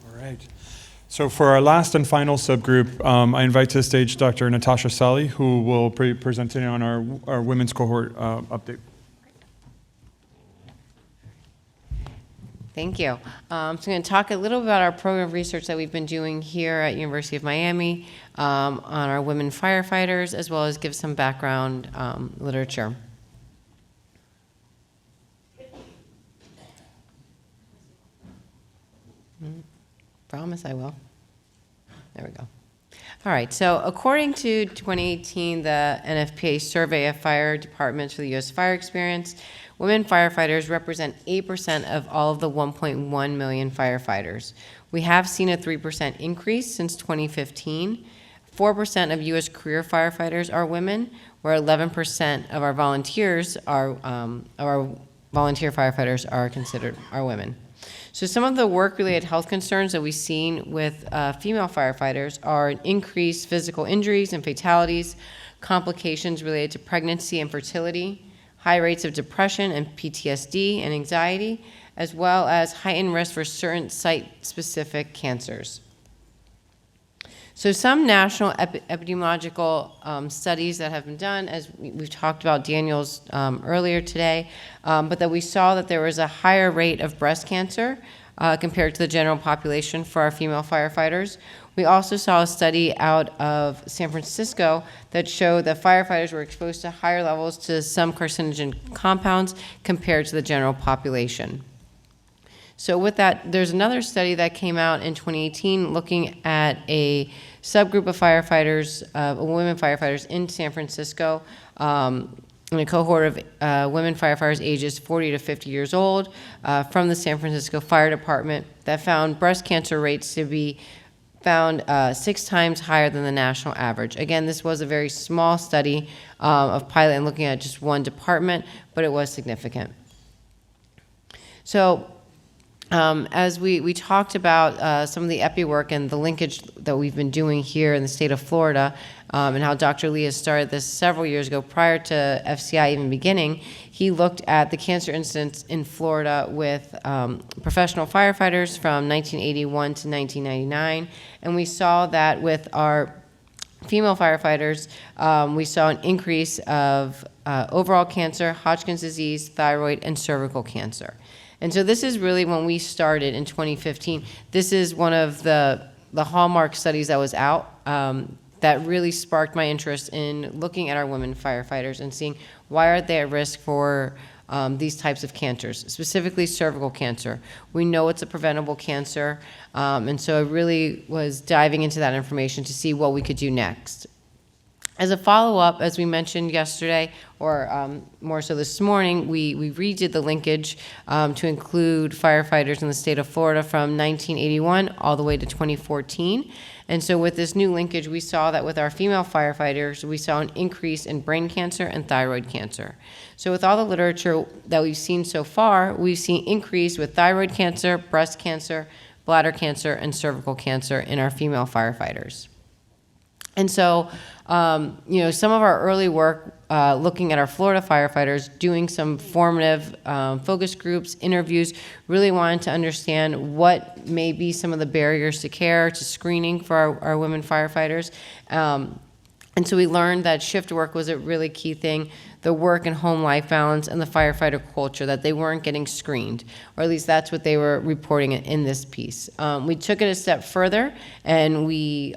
All right. So for our last and final subgroup, I invite to the stage Dr. Natasha Schaefer, who will be presenting on our women's cohort update. Thank you. So I'm going to talk a little about our program of research that we've been doing here at University of Miami on our women firefighters, as well as give some background literature. Promise I will. There we go. All right, so according to 2018, the NFPA survey of fire departments for the U.S. fire experience, women firefighters represent 8% of all of the 1.1 million firefighters. We have seen a 3% increase since 2015. 4% of U.S. career firefighters are women, where 11% of our volunteers volunteer firefighters are women. So some of the work-related health concerns that we've seen with female firefighters are increased physical injuries and fatalities, complications related to pregnancy and fertility, high rates of depression and PTSD and anxiety, as well as heightened risk for certain site-specific cancers. So some national epidemiological studies that have been done, as we've talked about Daniel's earlier today, but that we saw that there was a higher rate of breast cancer compared to the general population for our female firefighters. We also saw a study out of San Francisco that showed that firefighters were exposed to higher levels to some carcinogen compounds compared to the general population. So with that, there's another study that came out in 2018 looking at a subgroup of firefighters, women firefighters in San Francisco, in a cohort of women firefighters ages 40 to 50 years old from the San Francisco Fire Department that found breast cancer rates to be found 6 times higher than the national average. Again, this was a very small study of pilot and looking at just one department, but it was significant. So as we talked about some of the epi work and the linkage that we've been doing here in the state of Florida, and how Dr. Lee has started this several years ago prior to FCI even beginning, he looked at the cancer incidence in Florida with professional firefighters from 1981 to 1999, and we saw that with our female firefighters, we saw an increase of overall cancer, Hodgkin's disease, thyroid, and cervical cancer. And so this is really when we started in 2015. This is one of the hallmark studies that was out that really sparked my interest in looking at our women firefighters and seeing why are they at risk for these types of cancers, specifically cervical cancer. We know it's a preventable cancer, and so I really was diving into that information to see what we could do next. As a follow-up, as we mentioned yesterday, or more so this morning, we redid the linkage to include firefighters in the state of Florida from 1981 all the way to 2014. And so with this new linkage, we saw that with our female firefighters, we saw an increase in brain cancer and thyroid cancer. So with all the literature that we've seen so far, we've seen increase with thyroid cancer, breast cancer, bladder cancer, and cervical cancer in our female firefighters. And so, some of our early work looking at our Florida firefighters, doing some formative focus groups, interviews, really wanted to understand what may be some of the barriers to care, to screening for our women firefighters. And so we learned that shift work was a really key thing, the work and home life balance and the firefighter culture, that they weren't getting screened, or at least that's what they were reporting in this piece. We took it a step further, and we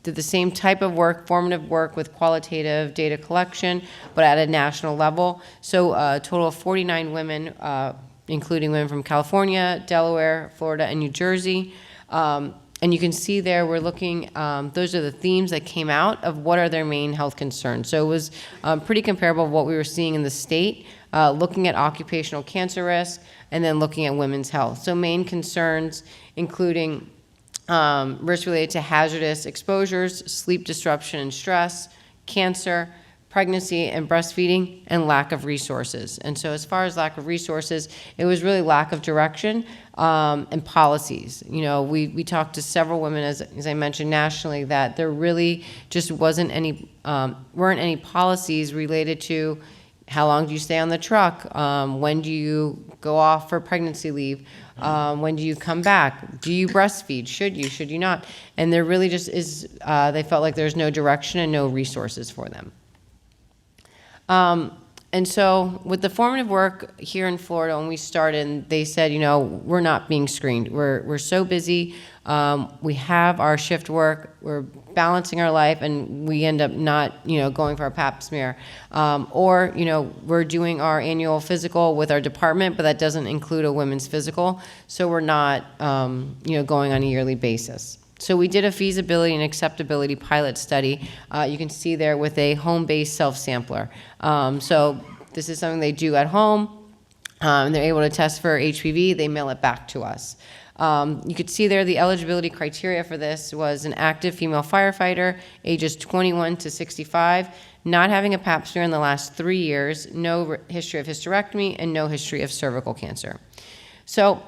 did the same type of work, formative work with qualitative data collection, but at a national level. So a total of 49 women, including women from California, Delaware, Florida, and New Jersey. And you can see there we're looking, those are the themes that came out of what are their main health concerns. So it was pretty comparable to what we were seeing in the state, looking at occupational cancer risk, and then looking at women's health. So main concerns including risk related to hazardous exposures, sleep disruption and stress, cancer, pregnancy and breastfeeding, and lack of resources. And so as far as lack of resources, it was really lack of direction and policies. We talked to several women, as I mentioned, nationally, that there really just weren't any policies related to How long do you stay on the truck? When do you go off for pregnancy leave? When do you come back? Do you breastfeed? Should you not? And there really just is, they felt like there's no direction and no resources for them. And so with the formative work here in Florida, when we started, they said, you know, we're not being screened. We're so busy. We have our shift work. We're balancing our life, and we end up not, you know, going for a pap smear. Or, you know, we're doing our annual physical with our department, but that doesn't include a women's physical. So we're not, you know, going on a yearly basis. So we did a feasibility and acceptability pilot study. You can see there with a home-based self-sampler. So this is something they do at home. They're able to test for HPV. They mail it back to us. You could see there the eligibility criteria for this was an active female firefighter, ages 21 to 65, not having a pap smear in the last 3 years, no history of hysterectomy, and no history of cervical cancer. So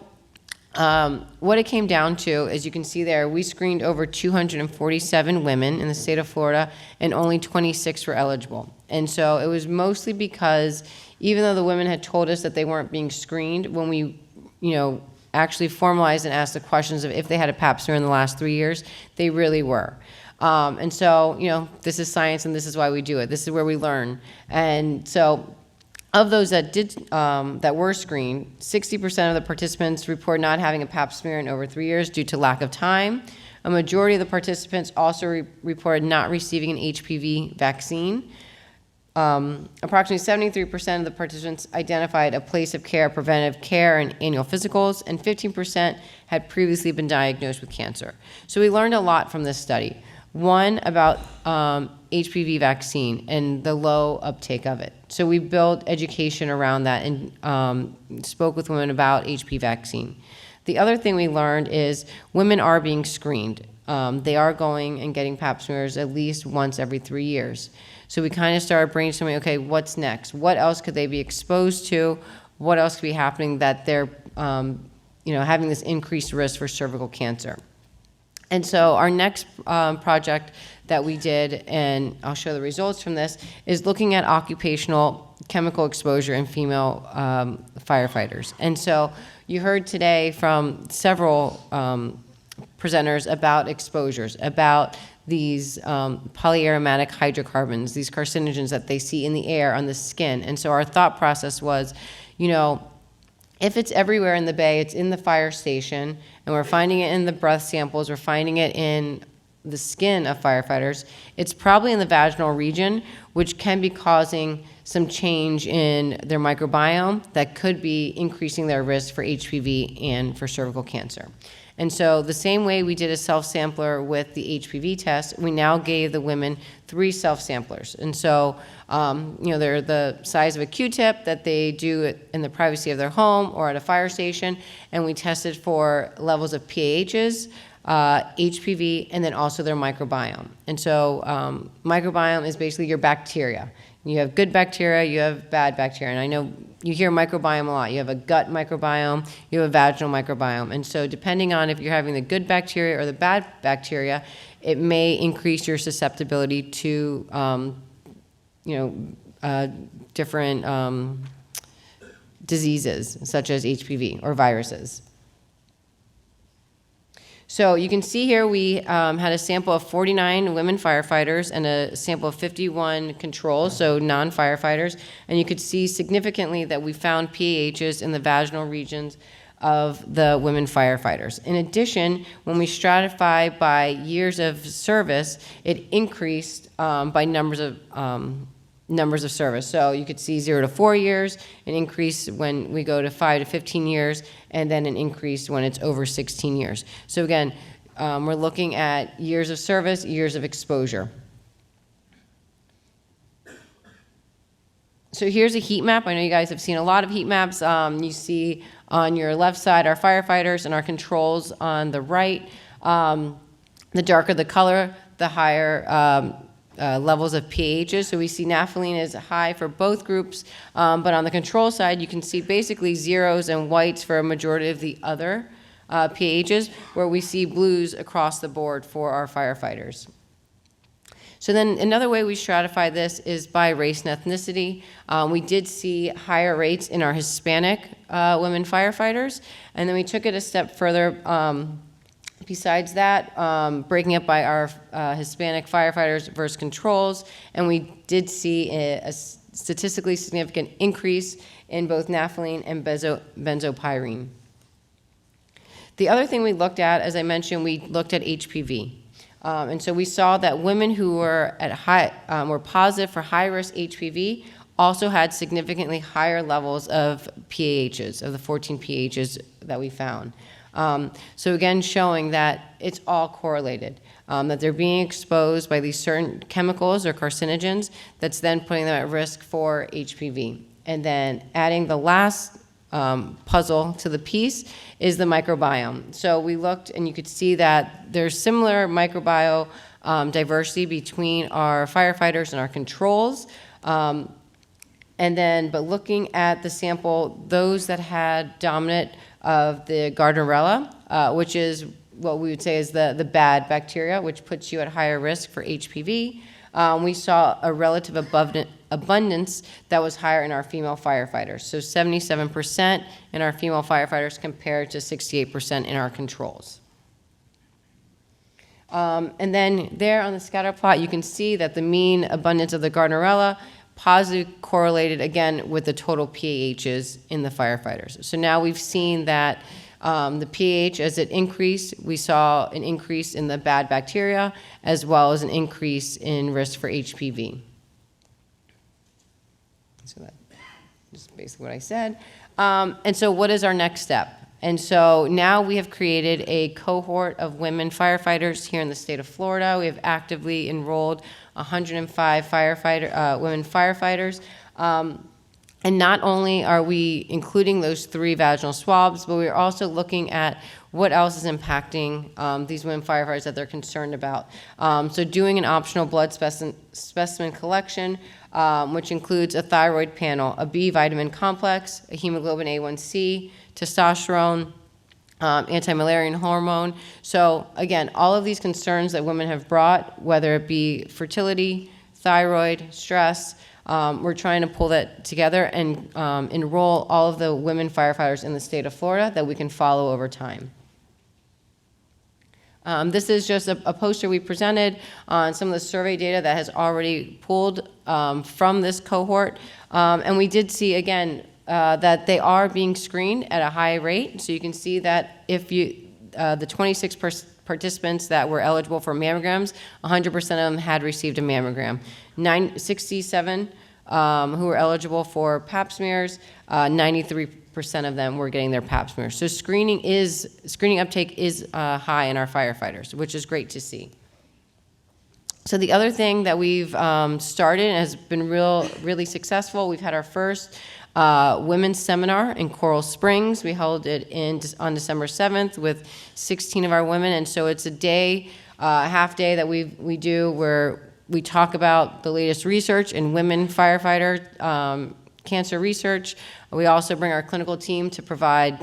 what it came down to, as you can see there, we screened over 247 women in the state of Florida, and only 26 were eligible. And so it was mostly because even though the women had told us that they weren't being screened, when we, you know, actually formalized and asked the questions of if they had a pap smear in the last 3 years, they really were. And so, you know, this is science, and this is why we do it. This is where we learn. And so of those that did, that were screened, 60% of the participants report not having a pap smear in over 3 years due to lack of time. A majority of the participants also reported not receiving an HPV vaccine. Approximately 73% of the participants identified a place of care, preventive care, and annual physicals, and 15% had previously been diagnosed with cancer. So we learned a lot from this study. One, about HPV vaccine and the low uptake of it. So we built education around that and spoke with women about HPV vaccine. The other thing we learned is women are being screened. They are going and getting pap smears at least once every 3 years. So we kind of started brainstorming, okay, what's next? What else could they be exposed to? What else could be happening that they're you know, having this increased risk for cervical cancer? And so our next project that we did, and I'll show the results from this, is looking at occupational chemical exposure in female firefighters. And so you heard today from several presenters about exposures, about these polyaromatic hydrocarbons, these carcinogens that they see in the air, on the skin. And so our thought process was, you know, if it's everywhere in the bay, it's in the fire station, and we're finding it in the breath samples, we're finding it in the skin of firefighters, it's probably in the vaginal region, which can be causing some change in their microbiome that could be increasing their risk for HPV and for cervical cancer. And so the same way we did a self-sampler with the HPV test, we now gave the women 3 self-samplers. And so, you know, they're the size of a Q-tip that they do in the privacy of their home or at a fire station, and we tested for levels of PAHs, HPV, and then also their microbiome. And so microbiome is basically your bacteria. You have good bacteria, you have bad bacteria. And I know you hear microbiome a lot. You have a gut microbiome, you have a vaginal microbiome. And so depending on if you're having the good bacteria or the bad bacteria, it may increase your susceptibility to, you know, different diseases such as HPV or viruses. So you can see here we had a sample of 49 women firefighters and a sample of 51 controls, so non-firefighters. And you could see significantly that we found PAHs in the vaginal regions of the women firefighters. In addition, when we stratify by years of service, it increased by numbers of service. So you could see 0 to 4 years, an increase when we go to 5 to 15 years, and then an increase when it's over 16 years. So again, we're looking at years of service, years of exposure. So here's a heat map. I know you guys have seen a lot of heat maps. You see on your left side our firefighters and our controls on the right. The darker the color, the higher levels of PAHs. So we see naphthalene is high for both groups, but on the control side, you can see basically zeros and whites for a majority of the other PAHs, where we see blues across the board for our firefighters. So then another way we stratify this is by race and ethnicity. We did see higher rates in our Hispanic women firefighters, and then we took it a step further. Besides that, breaking it by our Hispanic firefighters versus controls, and we did see a statistically significant increase in both naphthalene and benzopyrene. The other thing we looked at, as I mentioned, we looked at HPV. And so we saw that women who were were positive for high-risk HPV also had significantly higher levels of PAHs, of the 14 PAHs that we found. So again, showing that it's all correlated, that they're being exposed by these certain chemicals or carcinogens that's then putting them at risk for HPV. And then adding the last puzzle to the piece is the microbiome. So we looked, and you could see that there's similar microbiome diversity between our firefighters and our controls. But looking at the sample, those that had dominant of the Gardnerella, which is what we would say is the bad bacteria, which puts you at higher risk for HPV. We saw a relative abundance that was higher in our female firefighters. So 77% in our female firefighters compared to 68% in our controls. And then there on the scatter plot, you can see that the mean abundance of the Gardnerella positively correlated again with the total PAHs in the firefighters. So now we've seen that the pH, as it increased, we saw an increase in the bad bacteria as well as an increase in risk for HPV. So that's basically what I said. And so what is our next step? And so now we have created a cohort of women firefighters here in the state of Florida. We have actively enrolled 105 women firefighters. And not only are we including those 3 vaginal swabs, but we're also looking at what else is impacting these women firefighters that they're concerned about. So doing an optional blood specimen collection, which includes a thyroid panel, a B vitamin complex, a hemoglobin A1C, testosterone, anti-Müllerian hormone. So again, all of these concerns that women have brought, whether it be fertility, thyroid, stress, we're trying to pull that together and enroll all of the women firefighters in the state of Florida that we can follow over time. This is just a poster we presented on some of the survey data that has already pulled from this cohort. And we did see, again, that they are being screened at a high rate. So you can see that if the 26 participants that were eligible for mammograms, 100% of them had received a mammogram. 67 who were eligible for pap smears, 93% of them were getting their pap smears. So screening uptake is high in our firefighters, which is great to see. So the other thing that we've started and has been really successful, we've had our first women's seminar in Coral Springs. We held it on December 7th with 16 of our women, and so it's a day, half day that we do where we talk about the latest research in women firefighter cancer research. We also bring our clinical team to provide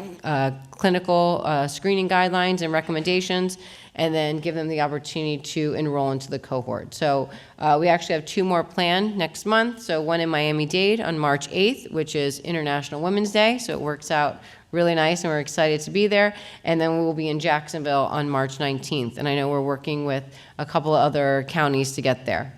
clinical screening guidelines and recommendations, and then give them the opportunity to enroll into the cohort. So we actually have 2 more planned next month. So one in Miami-Dade on March 8th, which is International Women's Day. So it works out really nice, and we're excited to be there. And then we will be in Jacksonville on March 19th. And I know we're working with a couple of other counties to get there.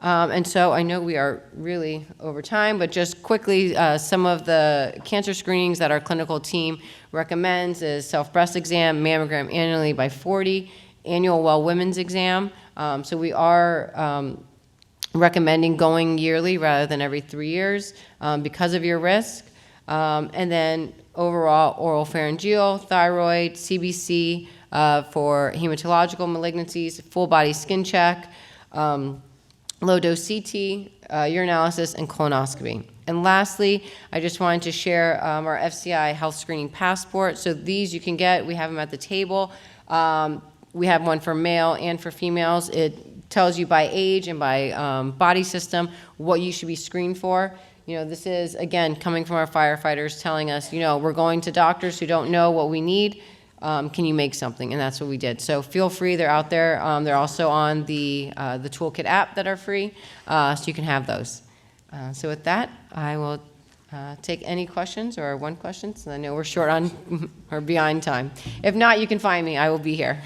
And so I know we are really over time, but just quickly, some of the cancer screenings that our clinical team recommends is self-breast exam, mammogram annually by 40, annual well women's exam. So we are recommending going yearly rather than every 3 years because of your risk. And then overall oral pharyngeal, thyroid, CBC for hematological malignancies, full body skin check, low-dose CT, urinalysis, and colonoscopy. And lastly, I just wanted to share our FCI health screening passport. So these you can get. We have them at the table. We have one for male and for females. It tells you by age and by body system what you should be screened for. You know, this is, again, coming from our firefighters telling us, you know, we're going to doctors who don't know what we need. can you make something? And that's what we did. So feel free, they're out there. They're also on the Toolkit app that are free, so you can have those. So with that, I will take any questions or one question, so I know we're short on or behind time. If not, you can find me. I will be here.